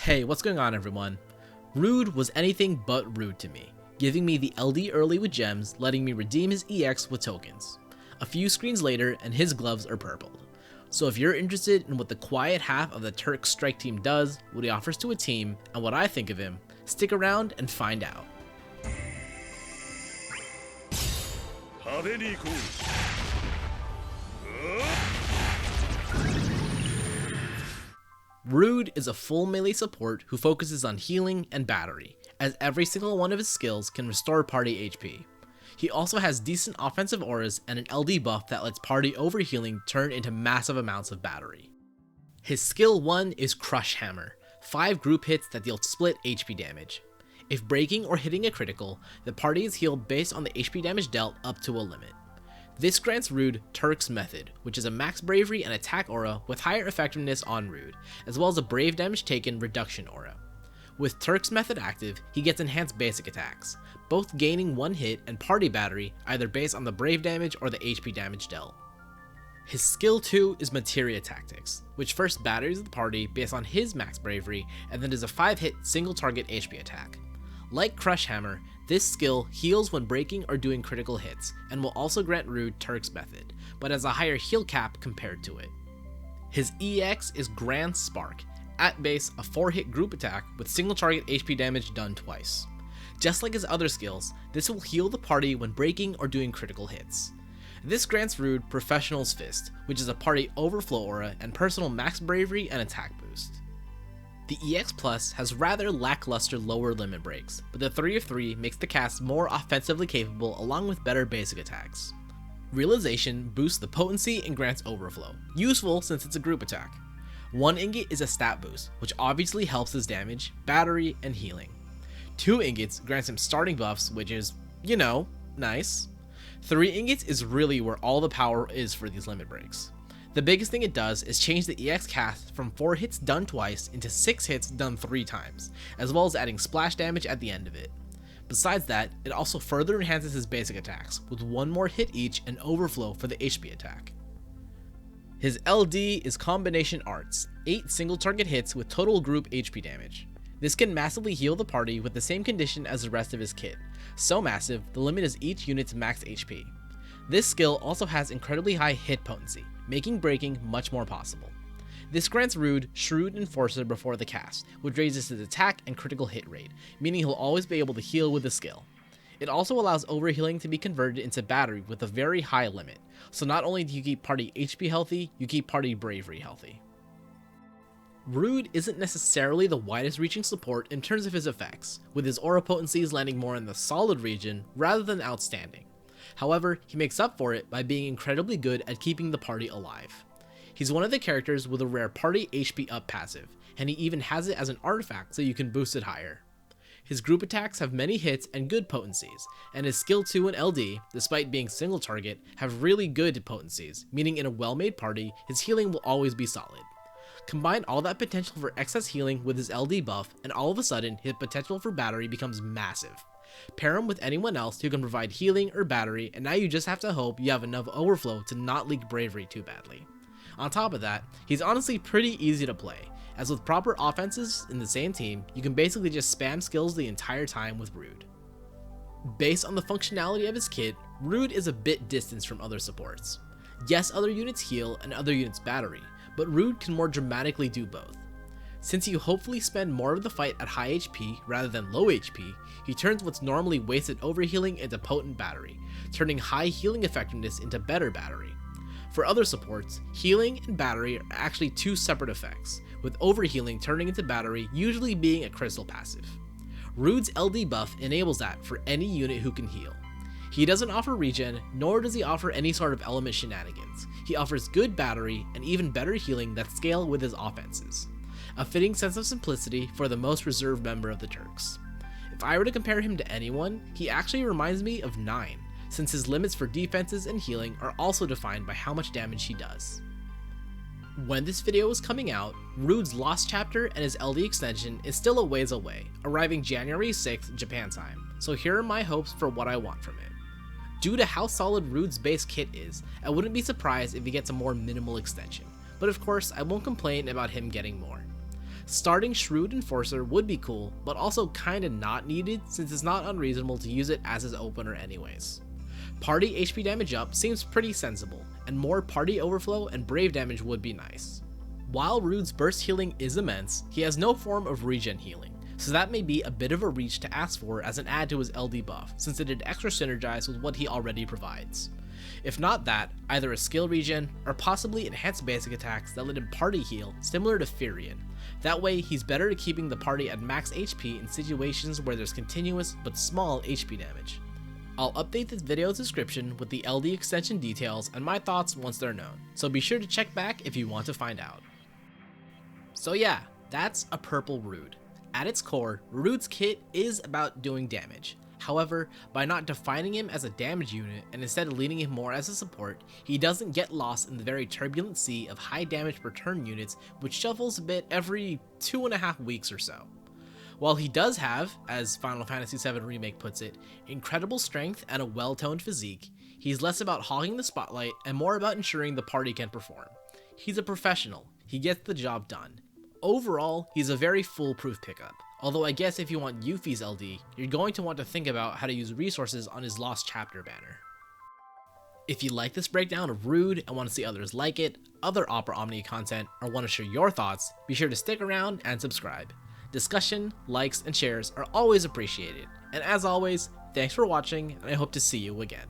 Hey, what's going on everyone? Rude was anything but rude to me, giving me the LD early with gems, letting me redeem his EX with tokens. A few screens later and his gloves are purpled. So if you're interested in what the quiet half of the Turk strike team does, what he offers to a team, and what I think of him, stick around and find out. Rude is a full melee support who focuses on healing and battery, as every single one of his skills can restore party HP. He also has decent offensive auras and an LD buff that lets party overhealing turn into massive amounts of battery. His skill 1 is Crush Hammer, 5 group hits that deal split HP damage. If breaking or hitting a critical, the party is healed based on the HP damage dealt up to a limit. This grants Rude Turk's Method, which is a max bravery and attack aura with higher effectiveness on Rude, as well as a brave damage taken reduction aura. With Turk's Method active, he gets enhanced basic attacks, both gaining 1 hit and party battery either based on the brave damage or the HP damage dealt. His skill 2 is Materia Tactics, which first batteries the party based on his max bravery and then does a 5-hit single target HP attack. Like Crush Hammer, this skill heals when breaking or doing critical hits, and will also grant Rude Turk's Method, but has a higher heal cap compared to it. His EX is Grand Spark, at base a 4-hit group attack with single target HP damage done twice. Just like his other skills, this will heal the party when breaking or doing critical hits. This grants Rude Professional's Fist, which is a party overflow aura and personal max bravery and attack boost. The EX Plus has rather lackluster lower limit breaks, but the 3 of 3 makes the cast more offensively capable along with better basic attacks. Realization boosts the potency and grants overflow, useful since it's a group attack. 1 ingot is a stat boost, which obviously helps his damage, battery, and healing. 2 ingots grants him starting buffs, which is, nice. 3 ingots is really where all the power is for these limit breaks. The biggest thing it does is change the EX cast from 4 hits done twice into 6 hits done 3 times, as well as adding splash damage at the end of it. Besides that, it also further enhances his basic attacks, with 1 more hit each and overflow for the HP attack. His LD is Combination Arts, 8 single target hits with total group HP damage. This can massively heal the party with the same condition as the rest of his kit, so massive the limit is each unit's max HP. This skill also has incredibly high hit potency, making breaking much more possible. This grants Rude Shrewd Enforcer before the cast, which raises his attack and critical hit rate, meaning he'll always be able to heal with the skill. It also allows overhealing to be converted into battery with a very high limit, so not only do you keep party HP healthy, you keep party bravery healthy. Rude isn't necessarily the widest reaching support in terms of his effects, with his aura potencies landing more in the solid region rather than outstanding. However, he makes up for it by being incredibly good at keeping the party alive. He's one of the characters with a rare party HP up passive, and he even has it as an artifact so you can boost it higher. His group attacks have many hits and good potencies, and his skill 2 and LD, despite being single target, have really good potencies, meaning in a well-made party, his healing will always be solid. Combine all that potential for excess healing with his LD buff, and all of a sudden, his potential for battery becomes massive. Pair him with anyone else who can provide healing or battery, and now you just have to hope you have enough overflow to not leak bravery too badly. On top of that, he's honestly pretty easy to play, as with proper offenses in the same team, you can basically just spam skills the entire time with Rude. Based on the functionality of his kit, Rude is a bit distanced from other supports. Yes, other units heal and other units battery, but Rude can more dramatically do both. Since you hopefully spend more of the fight at high HP rather than low HP, he turns what's normally wasted overhealing into potent battery, turning high healing effectiveness into better battery. For other supports, healing and battery are actually 2 separate effects, with overhealing turning into battery usually being a crystal passive. Rude's LD buff enables that for any unit who can heal. He doesn't offer regen, nor does he offer any sort of element shenanigans. He offers good battery and even better healing that scale with his offenses. A fitting sense of simplicity for the most reserved member of the Turks. If I were to compare him to anyone, he actually reminds me of 9, since his limits for defenses and healing are also defined by how much damage he does. When this video is coming out, Rude's Lost Chapter and his LD extension is still a ways away, arriving January 6th Japan time, so here are my hopes for what I want from it. Due to how solid Rude's base kit is, I wouldn't be surprised if he gets a more minimal extension, but of course I won't complain about him getting more. Starting Shrewd Enforcer would be cool, but also kinda not needed since it's not unreasonable to use it as his opener anyways. Party HP damage up seems pretty sensible, and more party overflow and brave damage would be nice. While Rude's burst healing is immense, he has no form of regen healing, so that may be a bit of a reach to ask for as an add to his LD buff, since it did extra synergize with what he already provides. If not that, either a skill regen, or possibly enhanced basic attacks that let him party heal similar to Furion. That way, he's better at keeping the party at max HP in situations where there's continuous but small HP damage. I'll update this video's description with the LD extension details and my thoughts once they're known, so be sure to check back if you want to find out. So yeah, that's a purple Rude. At its core, Rude's kit is about doing damage. However, by not defining him as a damage unit and instead leading him more as a support, he doesn't get lost in the very turbulent sea of high damage per turn units which shuffles a bit every 2.5 weeks or so. While he does have, as Final Fantasy VII Remake puts it, incredible strength and a well-toned physique, he's less about hogging the spotlight and more about ensuring the party can perform. He's a professional, he gets the job done. Overall, he's a very foolproof pickup, although I guess if you want Yuffie's LD, you're going to want to think about how to use resources on his Lost Chapter banner. If you like this breakdown of Rude and want to see others like it, other Opera Omnia content, or want to share your thoughts, be sure to stick around and subscribe. Discussion, likes, and shares are always appreciated, and as always, thanks for watching, and I hope to see you again.